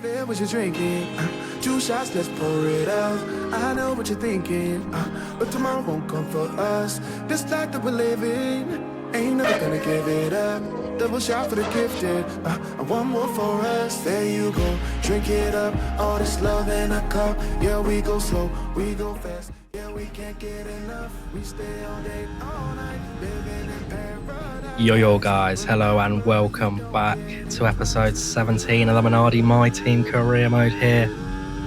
there what you're drinking. 2 shots, let's pour it out. I know what you're thinking, but tomorrow won't come for us. This life that we're living, ain't never gonna give it up. Double shot for the gifted, and one more for us. There you go, drink it up. All this love in a cup. Yeah, we go slow, we go fast. Yeah, we can't get enough. We stay all day, all night, living in paradise. Yo guys, hello and welcome back to episode 17 of the Minardi My Team career mode here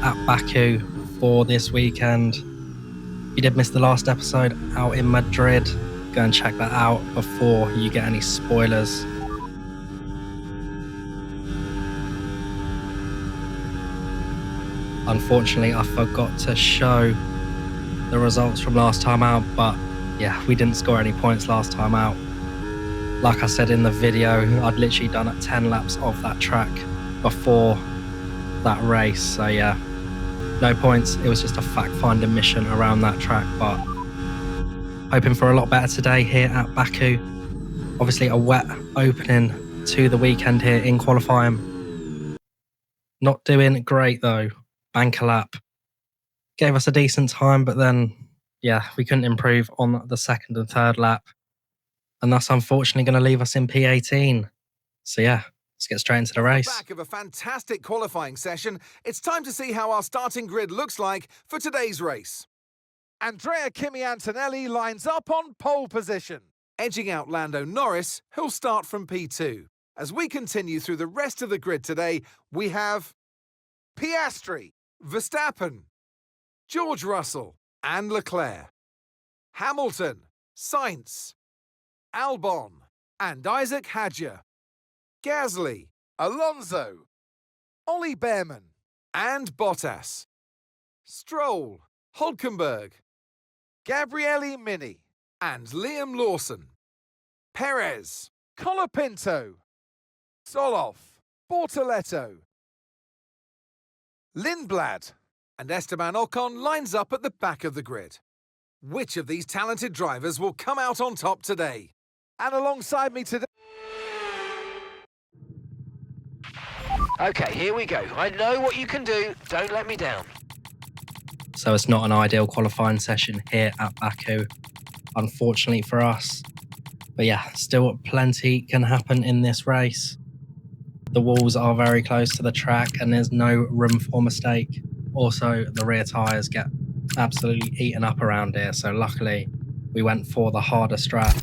at Baku for this weekend. If you did miss the last episode out in Madrid, go and check that out before you get any spoilers. Unfortunately, I forgot to show the results from last time out, but yeah, we didn't score any points last time out. Like I said in the video, I'd literally done 10 laps of that track before that race, so yeah, no points. It was just a fact-finding mission around that track, but hoping for a lot better today here at Baku. Obviously a wet opening to the weekend here in qualifying. Not doing great though. Bank a lap. Gave us a decent time, but then, yeah, we couldn't improve on the second and third lap. And that's unfortunately going to leave us in P18. So yeah, let's get straight into the race. Back of a fantastic qualifying session, it's time to see how our starting grid looks like for today's race. Andrea Kimi Antonelli lines up on pole position, edging out Lando Norris, who'll start from P2. As we continue through the rest of the grid today, we have Piastri, Verstappen, George Russell and Leclerc, Hamilton, Sainz, Albon and Isaac Hadjar, Gasly, Alonso, Ollie Behrman and Bottas, Stroll, Hülkenberg, Gabriele Mini and Liam Lawson, Perez, Colapinto, Soloff, Bortoletto, Lindblad and Esteban Ocon lines up at the back of the grid. Which of these talented drivers will come out on top today? And alongside me today... Okay, here we go. I know what you can do. Don't let me down. So it's not an ideal qualifying session here at Baku, unfortunately for us. But yeah, still plenty can happen in this race. The walls are very close to the track and there's no room for mistake. Also, the rear tyres get absolutely eaten up around here, so luckily we went for the harder strap.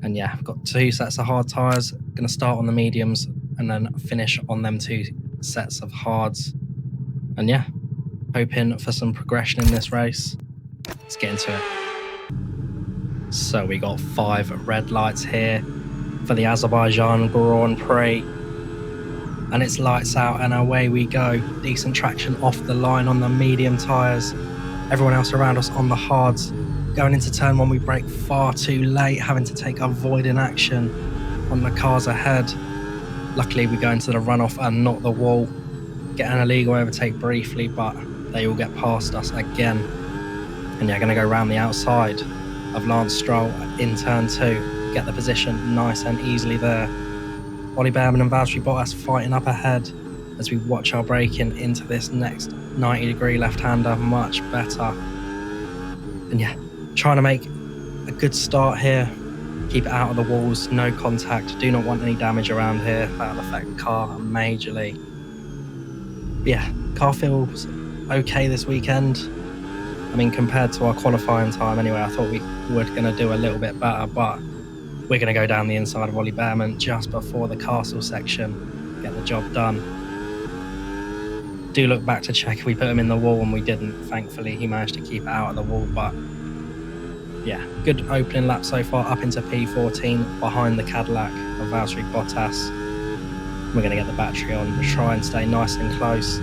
And yeah, I've got 2 sets of hard tyres, going to start on the mediums and then finish on them 2 sets of hards. And yeah, hoping for some progression in this race. Let's get into it. So we got 5 red lights here for the Azerbaijan Grand Prix. And it's lights out and away we go. Decent traction off the line on the medium tyres. Everyone else around us on the hards. Going into turn 1 we brake far too late, having to take avoiding action on the cars ahead. Luckily we go into the runoff and not the wall. Get an illegal overtake briefly, but they all get past us again. And yeah, going to go around the outside of Lance Stroll in turn 2. Get the position nice and easily there. Ollie Behrman and Valtteri Bottas fighting up ahead as we watch our braking into this next 90-degree left-hander much better. And yeah, trying to make a good start here. Keep it out of the walls, no contact. Do not want any damage around here. That'll affect the car majorly. But yeah, car feels okay this weekend. I mean, compared to our qualifying time anyway, I thought we were going to do a little bit better, but we're going to go down the inside of Ollie Behrman just before the castle section, get the job done. Do look back to check if we put him in the wall, and we didn't. Thankfully, he managed to keep it out of the wall, but yeah, good opening lap so far, up into P14 behind the Cadillac of Valtteri Bottas. We're going to get the battery on, try and stay nice and close.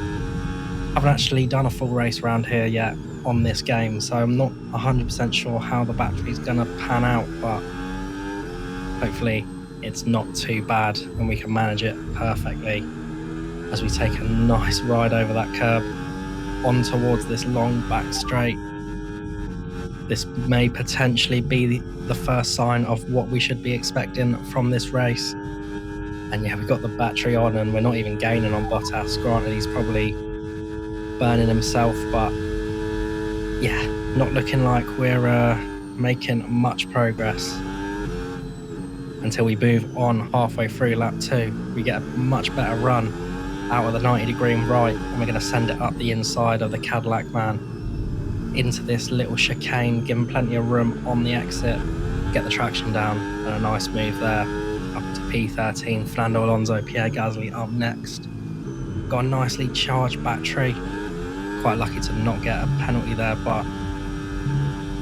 Haven't actually done a full race around here yet on this game, so I'm not 100% sure how the battery's going to pan out, but hopefully it's not too bad and we can manage it perfectly as we take a nice ride over that curb on towards this long back straight. This may potentially be the first sign of what we should be expecting from this race. And yeah, we got the battery on and we're not even gaining on Bottas. Granted, he's probably burning himself, but yeah, not looking like we're making much progress until we move on halfway through lap 2. We get a much better run out of the 90-degree right, and we're going to send it up the inside of the Cadillac van into this little chicane, give him plenty of room on the exit, get the traction down, and a nice move there up to P13. Fernando Alonso, Pierre Gasly up next. Got a nicely charged battery. Quite lucky to not get a penalty there, but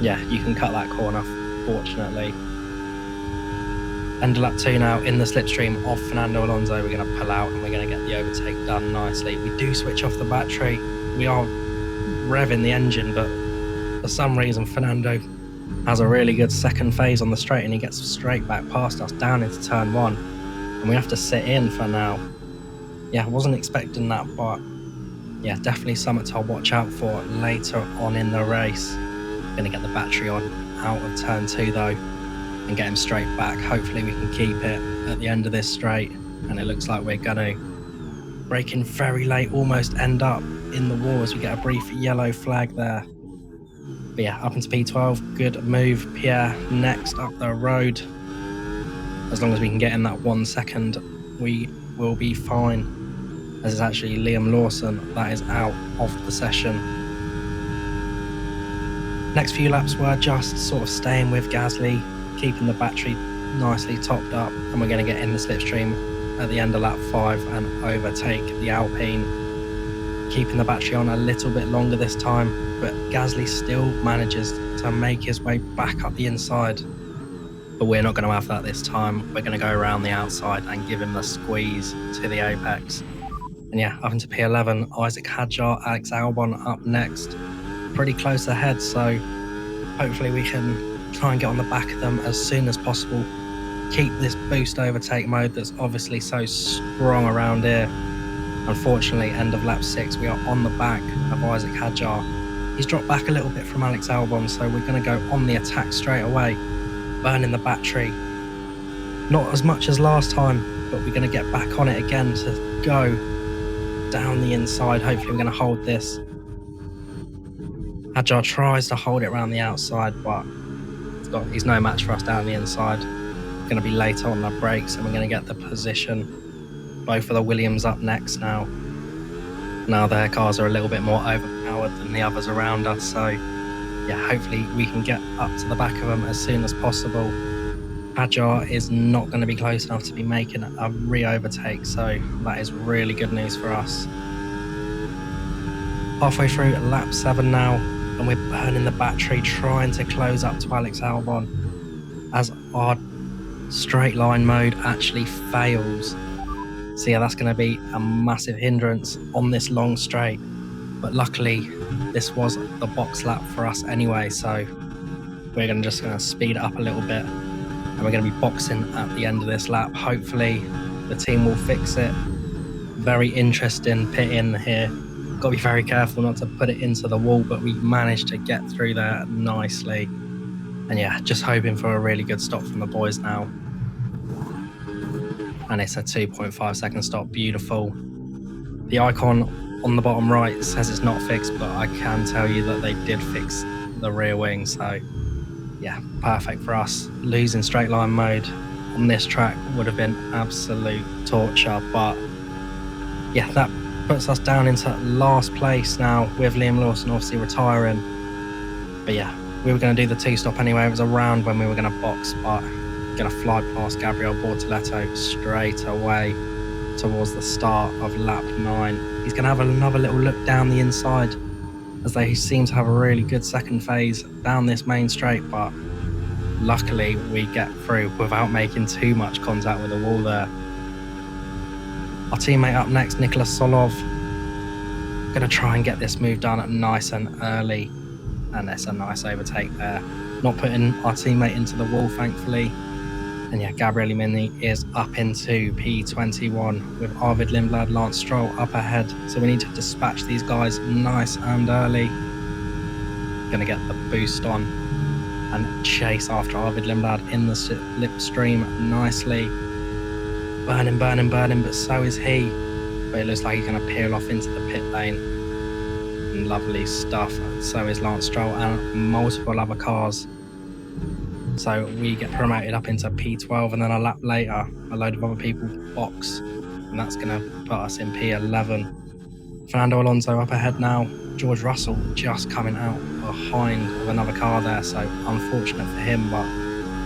yeah, you can cut that corner, fortunately. End of lap 2 now in the slipstream of Fernando Alonso. We're going to pull out and we're going to get the overtake done nicely. We do switch off the battery. We are revving the engine, but for some reason Fernando has a really good second phase on the straight and he gets straight back past us down into turn 1. And we have to sit in for now. Yeah, I wasn't expecting that, but yeah, definitely something to watch out for later on in the race. Going to get the battery on out of turn 2 though, and get him straight back. Hopefully we can keep it at the end of this straight, and it looks like we're going to brake in very late, almost end up in the wall as we get a brief yellow flag there. But yeah, up into P12, good move. Pierre next up the road. As long as we can get in that 1 second, we will be fine. As it's actually Liam Lawson that is out of the session. Next few laps were just sort of staying with Gasly, keeping the battery nicely topped up, and we're going to get in the slipstream at the end of lap 5 and overtake the Alpine. Keeping the battery on a little bit longer this time, but Gasly still manages to make his way back up the inside. But we're not going to have that this time. We're going to go around the outside and give him the squeeze to the apex. And yeah, up into P11, Isaac Hadjar, Alex Albon up next. Pretty close ahead, so hopefully we can try and get on the back of them as soon as possible. Keep this boost overtake mode that's obviously so strong around here. Unfortunately, end of lap 6, we are on the back of Isaac Hadjar. He's dropped back a little bit from Alex Albon, so we're going to go on the attack straight away, burning the battery. Not as much as last time, but we're going to get back on it again to go down the inside. Hopefully we're going to hold this. Hadjar tries to hold it around the outside, but he's no match for us down the inside. Going to be late on the brakes, and we're going to get the position. Both of the Williams up next now. Now their cars are a little bit more overpowered than the others around us, so yeah, hopefully we can get up to the back of them as soon as possible. Hadjar is not going to be close enough to be making a re-overtake, so that is really good news for us. Halfway through lap 7 now, and we're burning the battery, trying to close up to Alex Albon as our straight line mode actually fails. So yeah, that's going to be a massive hindrance on this long straight, but luckily this was the box lap for us anyway, so we're just going to speed it up a little bit, and we're going to be boxing at the end of this lap. Hopefully the team will fix it. Very interesting pit in here. Got to be very careful not to put it into the wall, but we managed to get through there nicely. And yeah, just hoping for a really good stop from the boys now. And it's a 2.5 second stop. Beautiful. The icon on the bottom right says it's not fixed, but I can tell you that they did fix the rear wing, so yeah, perfect for us. Losing straight line mode on this track would have been absolute torture, but yeah, that puts us down into last place now with Liam Lawson obviously retiring. But yeah, we were going to do the 2-stop anyway. It was around when we were going to box, but going to fly past Gabriel Bortoleto straight away towards the start of lap 9. He's going to have another little look down the inside, as they seem to have a really good second phase down this main straight, but luckily we get through without making too much contact with the wall there. Our teammate up next, Nicholas Solov, going to try and get this move done nice and early, and it's a nice overtake there. Not putting our teammate into the wall, thankfully. And yeah, Gabriel Mini is up into P21 with Arvid Lindblad, Lance Stroll up ahead. So we need to dispatch these guys nice and early. Going to get the boost on and chase after Arvid Lindblad in the slipstream nicely. burning, but so is he. But it looks like he's going to peel off into the pit lane. And lovely stuff. So is Lance Stroll and multiple other cars. So we get promoted up into P12, and then a lap later, a load of other people box. And that's going to put us in P11. Fernando Alonso up ahead now. George Russell just coming out behind of another car there. So unfortunate for him, but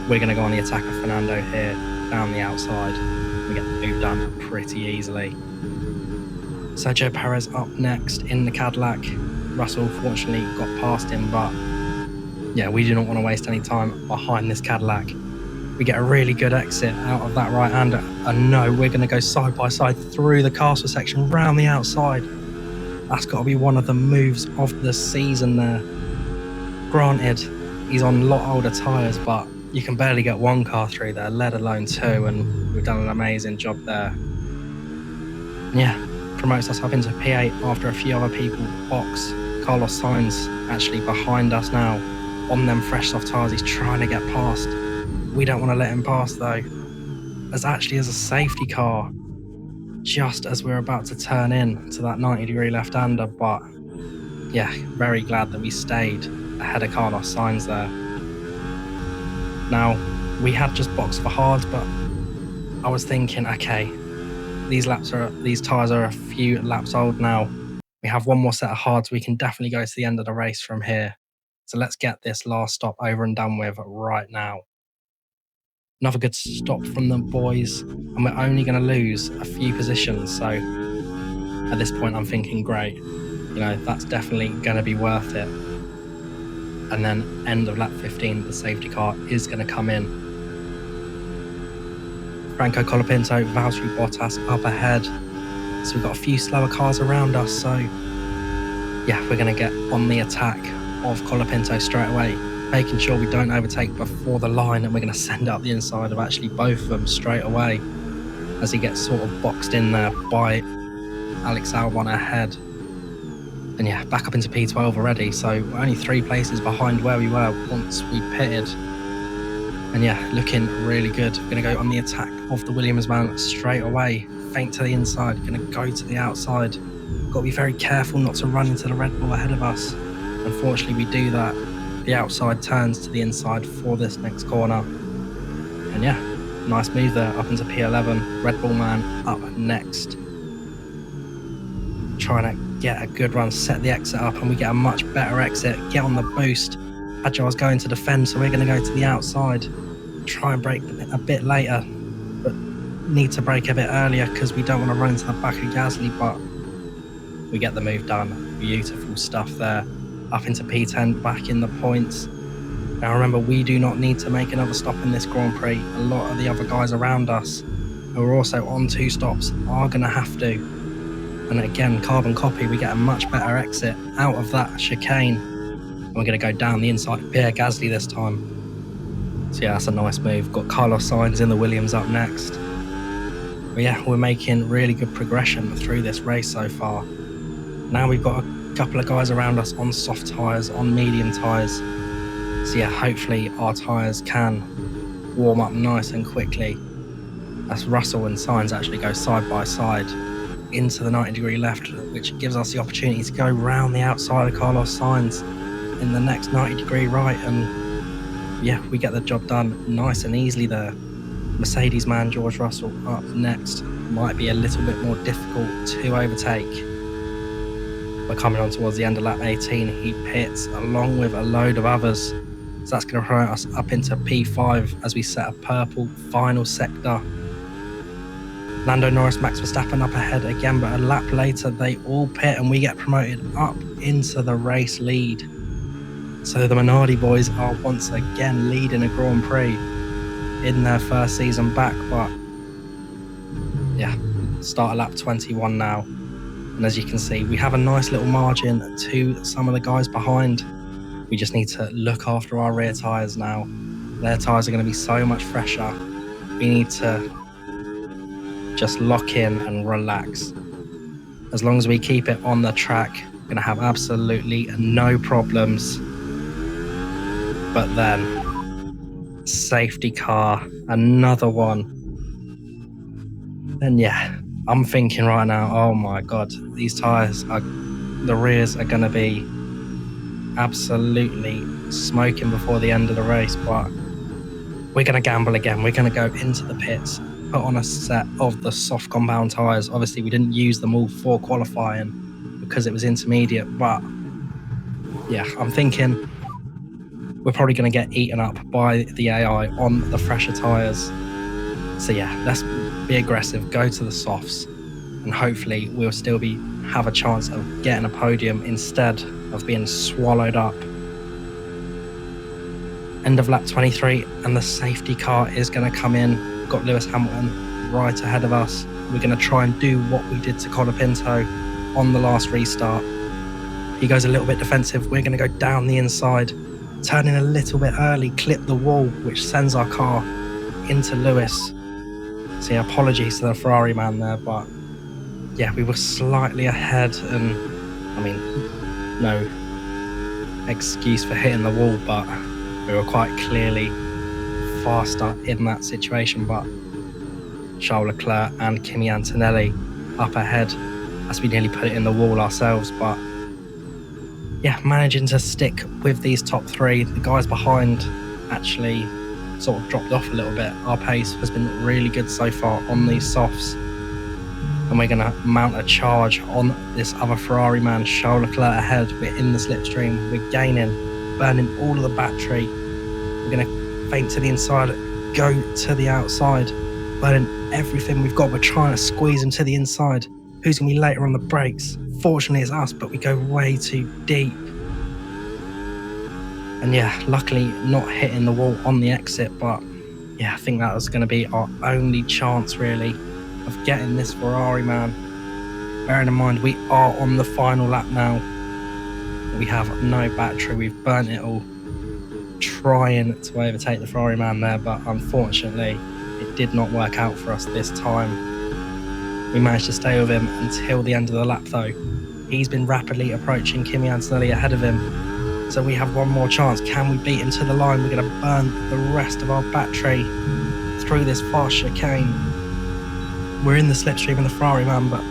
we're going to go on the attack of Fernando here, down the outside. We get the move done pretty easily. Sergio Perez up next in the Cadillac. Russell fortunately got past him, but yeah, we do not want to waste any time behind this Cadillac. We get a really good exit out of that right-hander, and no, we're going to go side by side through the castle section, round the outside. That's got to be one of the moves of the season there. Granted, he's on a lot older tyres, but you can barely get one car through there, let alone two, and we've done an amazing job there. And yeah, promotes us up into P8 after a few other people box. Carlos Sainz actually behind us now on them fresh soft tyres. He's trying to get past. We don't want to let him pass though. There's actually is a safety car just as we're about to turn in to that 90-degree left-hander, but yeah, very glad that we stayed ahead of Carlos Sainz there. Now, we had just boxed for hards, but I was thinking, okay, these tyres are a few laps old now. We have one more set of hards. We can definitely go to the end of the race from here. So let's get this last stop over and done with right now. Another good stop from the boys, and we're only going to lose a few positions. So at this point, I'm thinking, great, that's definitely going to be worth it. And then end of lap 15, the safety car is going to come in. Franco Colapinto, Valtteri Bottas up ahead. So we've got a few slower cars around us. So yeah, we're going to get on the attack of Colapinto straight away, making sure we don't overtake before the line, and we're going to send up the inside of actually both of them straight away as he gets sort of boxed in there by Alex Albon ahead. And yeah, back up into P12 already, so we're only 3 places behind where we were once we pitted. And yeah, looking really good. We're going to go on the attack of the Williams man straight away. Feint to the inside, going to go to the outside. Got to be very careful not to run into the Red Bull ahead of us. Unfortunately, we do that. The outside turns to the inside for this next corner. And yeah, nice move there up into P11. Red Bull man up next. Trying to get a good run, set the exit up, and we get a much better exit. Get on the boost. Agile's going to defend, so we're going to go to the outside. Try and brake a bit later, but need to brake a bit earlier because we don't want to run into the back of Gasly, but we get the move done. Beautiful stuff there. Up into P10, back in the points. Now remember, we do not need to make another stop in this Grand Prix. A lot of the other guys around us who are also on 2 stops are going to have to. And again, carbon copy, we get a much better exit out of that chicane. And we're going to go down the inside, Pierre Gasly this time. So yeah, that's a nice move. Got Carlos Sainz in the Williams up next. But yeah, we're making really good progression through this race so far. Now we've got a couple of guys around us on soft tyres, on medium tyres. So yeah, hopefully our tyres can warm up nice and quickly. As Russell and Sainz actually go side by side into the 90-degree left, which gives us the opportunity to go round the outside of Carlos Sainz in the next 90-degree right, and yeah, we get the job done nice and easily there. Mercedes man George Russell up next. Might be a little bit more difficult to overtake. But coming on towards the end of lap 18, he pits along with a load of others. So that's going to promote us up into P5 as we set a purple final sector. Lando Norris, Max Verstappen up ahead again, but a lap later they all pit and we get promoted up into the race lead. So the Minardi boys are once again leading a Grand Prix in their first season back, but yeah, start at lap 21 now. And as you can see, we have a nice little margin to some of the guys behind. We just need to look after our rear tyres now. Their tyres are going to be so much fresher. We need to just lock in and relax. As long as we keep it on the track, we're going to have absolutely no problems. But then, safety car, another one. And yeah, I'm thinking right now, oh my God, these tyres the rears are going to be absolutely smoking before the end of the race, but we're going to gamble again. We're going to go into the pits, put on a set of the soft compound tyres. Obviously, we didn't use them all for qualifying because it was intermediate, but yeah, I'm thinking we're probably going to get eaten up by the AI on the fresher tyres. So yeah, let's be aggressive, go to the softs, and hopefully we'll still have a chance of getting a podium instead of being swallowed up. End of lap 23, and the safety car is going to come in. We've got Lewis Hamilton right ahead of us. We're going to try and do what we did to Colapinto on the last restart. He goes a little bit defensive. We're going to go down the inside, turn in a little bit early, clip the wall, which sends our car into Lewis. So yeah, apologies to the Ferrari man there, but yeah, we were slightly ahead, and I mean, no excuse for hitting the wall, but we were quite clearly faster in that situation. But Charles Leclerc and Kimi Antonelli up ahead as we nearly put it in the wall ourselves. But yeah, managing to stick with these top three. The guys behind actually sort of dropped off a little bit. Our pace has been really good so far on these softs, and we're going to mount a charge on this other Ferrari man, Charles Leclerc ahead. We're in the slipstream, we're gaining, burning all of the battery. We're going to feint to the inside, go to the outside, burning everything we've got. We're trying to squeeze him to the inside. Who's going to be later on the brakes? Fortunately, it's us, but we go way too deep. And yeah, luckily not hitting the wall on the exit, but yeah, I think that was going to be our only chance really of getting this Ferrari man. Bearing in mind, we are on the final lap now. We have no battery, we've burnt it all, trying to overtake the Ferrari man there, but unfortunately, it did not work out for us this time. We managed to stay with him until the end of the lap though. He's been rapidly approaching Kimi Antonelli ahead of him. So we have one more chance. Can we beat him to the line? We're going to burn the rest of our battery through this fast chicane. We're in the slipstream of the Ferrari man, but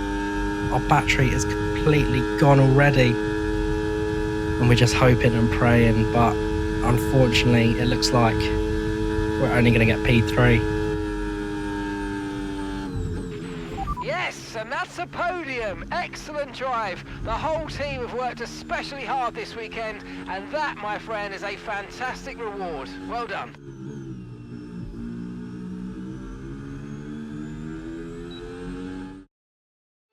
our battery is completely gone already. And we're just hoping and praying, but unfortunately, it looks like we're only going to get P3. Yes, and that's a podium. Excellent drive. The whole team have worked especially hard this weekend, and that, my friend, is a fantastic reward. Well done.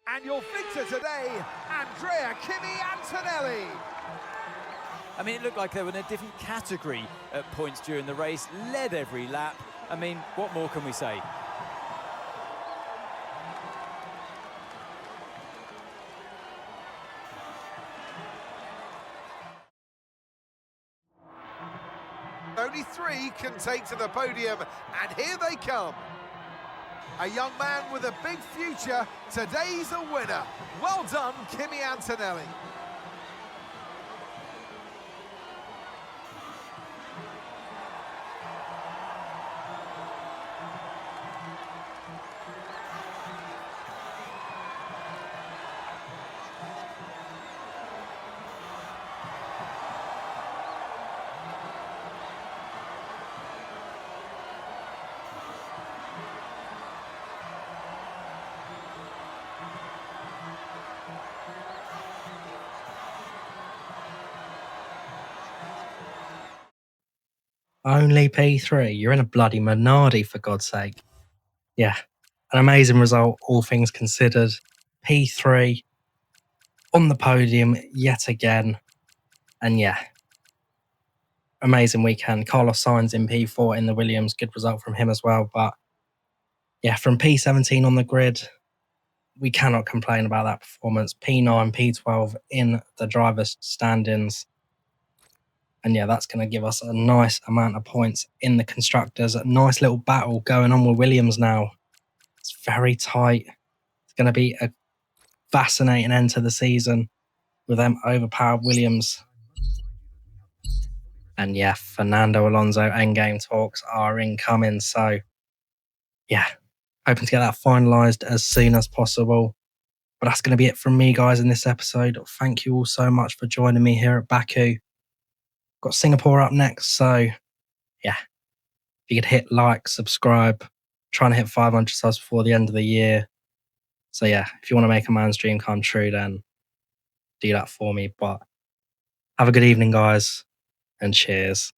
And your victor today, Andrea Kimi Antonelli. I mean, it looked like they were in a different category at points during the race, led every lap. I mean, what more can we say? Only three can take to the podium, and here they come. A young man with a big future, today's a winner. Well done, Kimi Antonelli. Only P3. You're in a bloody Minardi, for God's sake. Yeah, an amazing result, all things considered. P3 on the podium yet again. And yeah, amazing weekend. Carlos Sainz in P4 in the Williams. Good result from him as well. But yeah, from P17 on the grid, we cannot complain about that performance. P9, P12 in the driver's standings. And yeah, that's going to give us a nice amount of points in the constructors. A nice little battle going on with Williams now. It's very tight. It's going to be a fascinating end to the season with them overpowered Williams. And yeah, Fernando Alonso endgame talks are incoming. So yeah, Hoping to get that finalised as soon as possible. But that's going to be it from me, guys, in this episode. Thank you all so much for joining me here at Baku. Got Singapore up next, so yeah. If you could hit like, subscribe, trying to hit 500 subs before the end of the year. So yeah, if you want to make a man's dream come true, then do that for me. But have a good evening, guys, and cheers.